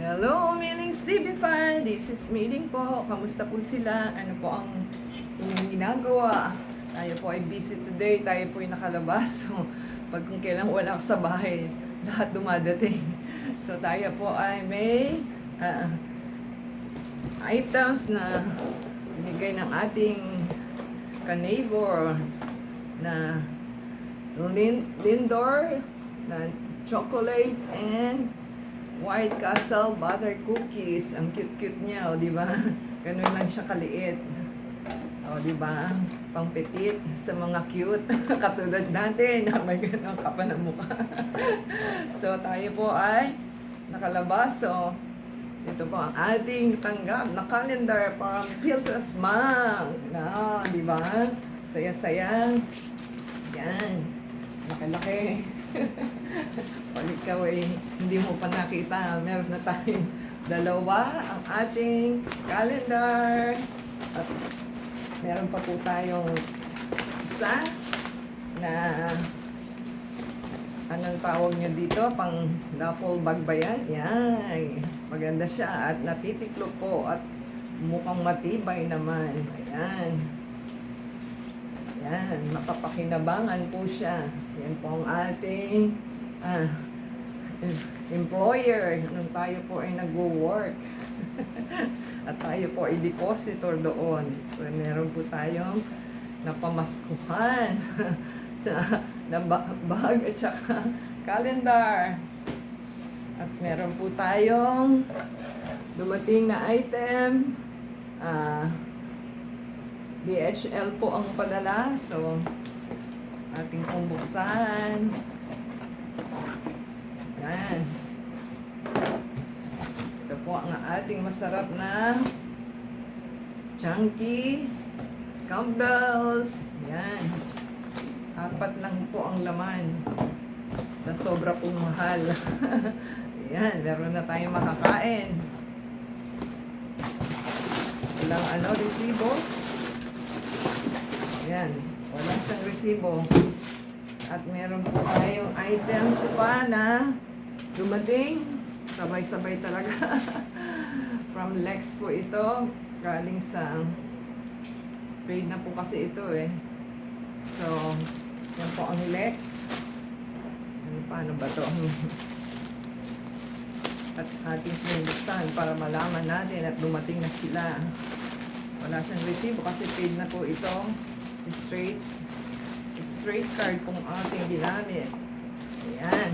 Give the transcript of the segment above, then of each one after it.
Hello, Millings TV fan! This is Milling po. Kamusta po sila? Ano po ang inyong ginagawa? Tayo po ay busy today. Tayo po ay nakalabas. So, pag kung kailan wala ka sa bahay, lahat dumadating. So, tayo po ay may items na binigay ng ating ka-neighbor na Lindor na chocolate and White Castle butter cookies. Ang cute-cute niya, o di ba? Ganun lang siya kaliit. O di ba? Pang petit sa mga cute katulad natin na may ganun ka pa ng mukha. So tayo po ay nakalabas. So ito po ang ating tanggap na calendar from Piltras Mang. Na, di ba? Saya-saya. Yan. Laki-laki. Pag ikaw ay hindi mo pa nakita, meron na tayong dalawa ang ating calendar. At meron pa po tayong isa na anong tawag nyo dito? Pang duffel bag ba yan? Yan. Maganda siya at natitiklop po at mukhang matibay naman. Ayan. Yan, mapapakinabangan po siya. Yan po ang ating employer nung tayo po ay nagwo-work. At tayo po ay depositor doon. So, meron po tayong napamaskuhan na bag at saka calendar. At meron po tayong dumating na item. DHL po ang padala. So, ating pumbuksan. Yan. Ito po ang ating masarap na chunky Campbell's. Yan. 4 lang po ang laman. Na sobra pong mahal. Yan. Meron na tayong makakain. Walang resibo. Yan, wala siyang resibo. At meron po tayong items pa na dumating. Sabay-sabay talaga. From Lex po ito. Galing sa paid na po kasi ito eh. So, yan po ang Lex. Paano ba to? At ating pinubuksan para malaman natin at dumating na sila. Wala siyang resibo kasi paid na po ito. Straight card pong ating ginamit. Ayan.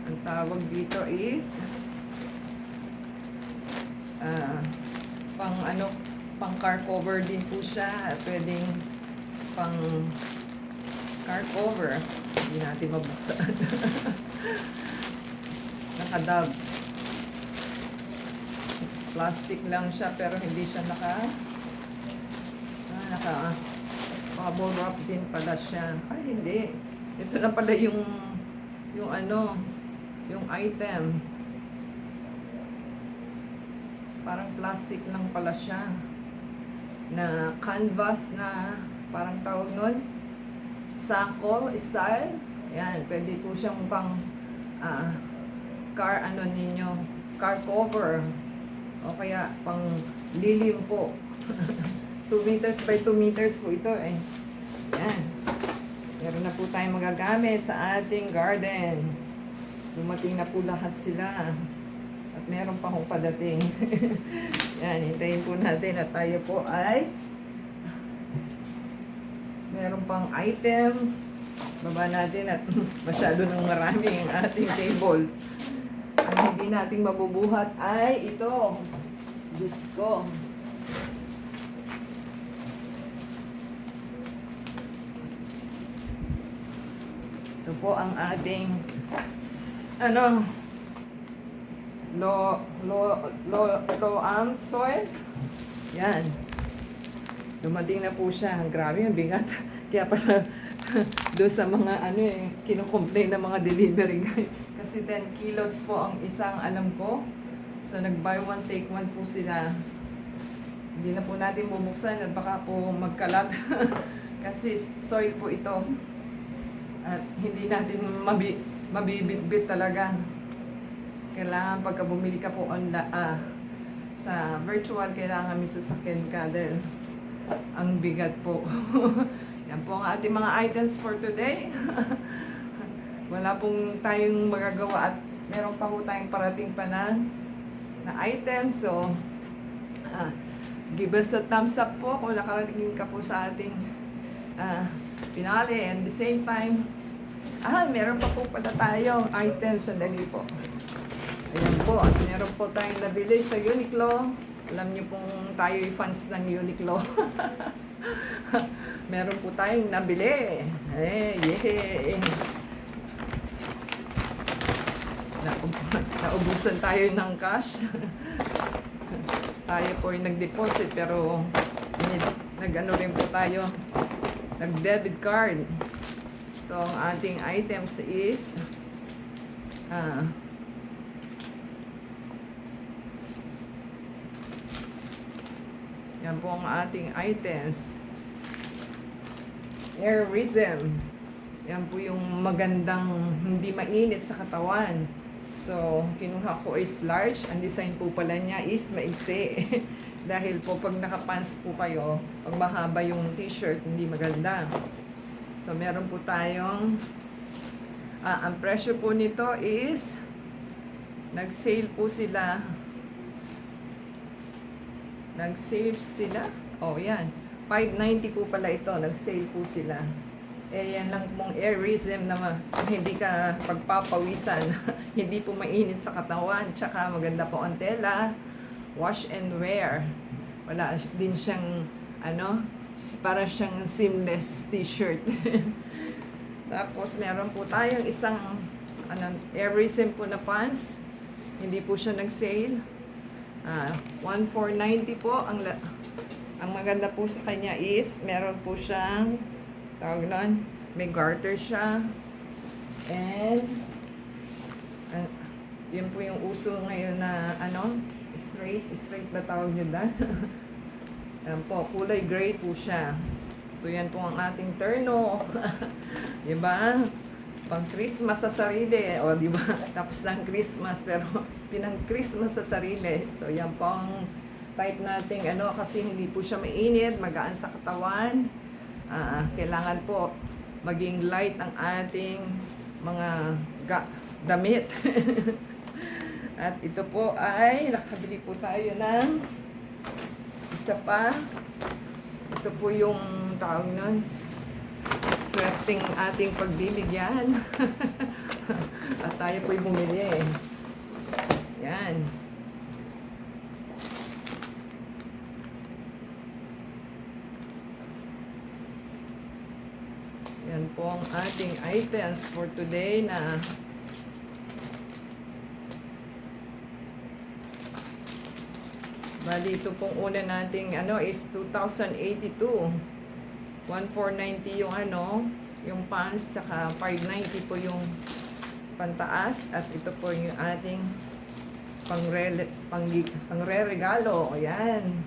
Ang tawag dito is pang car cover din po siya. Pwedeng pang car cover. Hindi natin mabuksan. Nakadab. Plastic lang siya pero hindi siya bubble wrap din pala siya. Ay, hindi. Ito na pala yung item. Parang plastic lang pala siya. Na canvas na parang tawag nun. Sako style. Yan, pwede po siyang pang car cover. O kaya pang lilim po. 2 meters by 2 meters po ito eh. Yan. Meron na po tayong magagamit sa ating garden. Dumating na po lahat sila. At meron pa hong padating. Yan, hintayin po natin at tayo po ay meron pang item. Baba natin at masyado nang marami ang ating table. Ang hindi natin mabubuhat ay ito. Disco. Ito po ang ating loam soil. Yan. Dumating na po siya. Grabe, ang bigat. Kaya pala doon sa mga kino-complain ng mga delivery guy. Kasi 10 kilos po ang isang alam ko. So nag-buy one take one po sila. Hindi na po natin bubuksan at baka po magkalat. Kasi soil po ito. At hindi natin mabibitbit talaga. Kailangan pagka bumili ka po sa virtual, kailangan may sasakyan ka dahil ang bigat po. Yan po ang ating mga items for today. Wala pong tayong magagawa at meron pa po tayong parating pa na items. So, give us a thumbs up po kung nakarating ka po sa ating finale. And the same time, meron pa po pala tayo items. Sandali po. Ayan po. At meron po tayong nabili sa Uniqlo. Alam niyo pong tayo fans ng Uniqlo. Meron po tayong nabili. Yay! Naubusan tayo ng cash. Tayo po yung nag-deposit pero nag-ano rin po tayo, nag-debit card. So, ang ating items is yan po ang ating items. Airism. Yan po yung magandang hindi mainit sa katawan. So, kinuha ko is large. Ang design po pala niya is maigsi. Dahil po pag nakapants po kayo, pag mahaba yung t-shirt, hindi maganda. So, meron po tayong ang presyo po nito is nag-sale po sila. Nag-sale sila. Oh, yan. 590 po pala ito. Nag-sale po sila. Yan lang pong airism na hindi ka pagpapawisan. Hindi po mainit sa katawan. Tsaka maganda po ang tela. Wash and wear. Wala din siyang para siyang seamless t-shirt. Tapos meron po tayong isang airism po na pants. Hindi po siya nag-sale. 1490 po. Ang maganda po sa kanya is meron po siyang tawag nun, may garter siya. And yun po yung uso ngayon na straight na tawag nyo dyan. Yan po, kulay gray po siya. So yan po ang ating terno. Diba? Pang Christmas sa sarili. O diba? Tapos ng Christmas pero pinang Christmas sa sarili. So yan po ang type nating kasi hindi po siya mainit, magaan sa katawan. Kailangan po maging light ang ating mga damit. At ito po ay nakabili po tayo ng isa pa. Ito po yung tawag nun, swerteng ating pagbibigyan. At tayo po'y bumili. Yan. Yan po ang ating items for today na bali ito pong una nating is 2,082. 1,490 yung yung pants, tsaka 590 po yung pantaas. At ito po yung ating pangre-regalo. Ayan.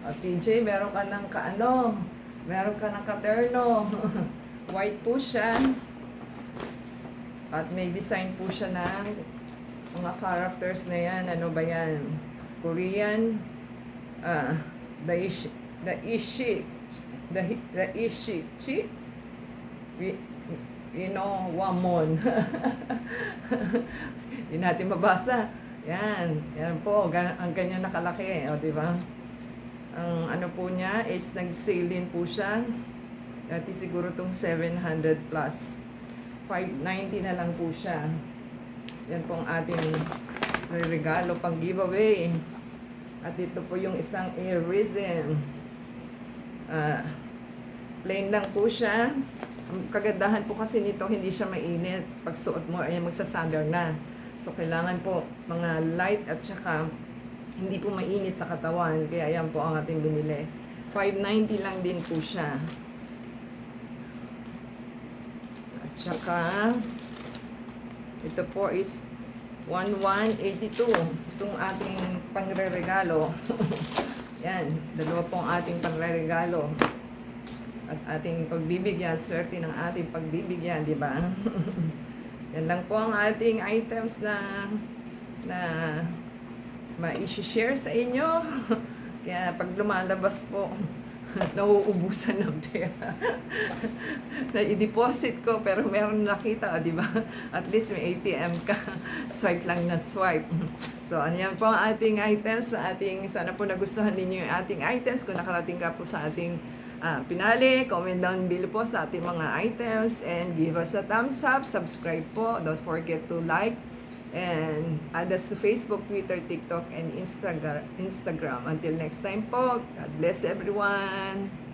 At TJ, meron ka ng meron ka ng katerno. White po siya. At may design po siya ng mga characters na yan. Ano ba yan? Korean. The Ishichi. Wamon. Hindi natin mabasa. Yan. Yan po. Ang ganyan nakalaki. O, diba? Ang po niya is nag-sale din po siya. Dati siguro itong 700 plus. 590 na lang po siya. Yan po ang ating regalo pang giveaway. At ito po yung isang airism. Plain lang po siya. Ang kagandahan po kasi nito, hindi siya mainit. Pag suot mo ay magsasandar na. So kailangan po mga light at saka hindi po mainit sa katawan. Kaya yan po ang ating binili. 590 lang din po siya. At saka ito po is 1182. Itong ating pangre-regalo. Yan, dalawa pong ating pangre-regalo. At ating pagbibigyan, swerte ng ating pagbibigyan, di ba? Yan lang po ang ating items na ma-share sa inyo. Kaya pag lumalabas po, nauubusan ng pera. Na i-deposit ko pero meron nakita, di ba? At least may ATM ka. Swipe lang na swipe. So, yan po ang ating items sa ating, sana po nagustuhan ninyo yung ating items. Kung nakarating ka po sa ating pinali, comment down below po sa ating mga items and give us a thumbs up, subscribe po. Don't forget to like and add us to Facebook, Twitter, TikTok, and Instagram. Until next time po, God bless everyone.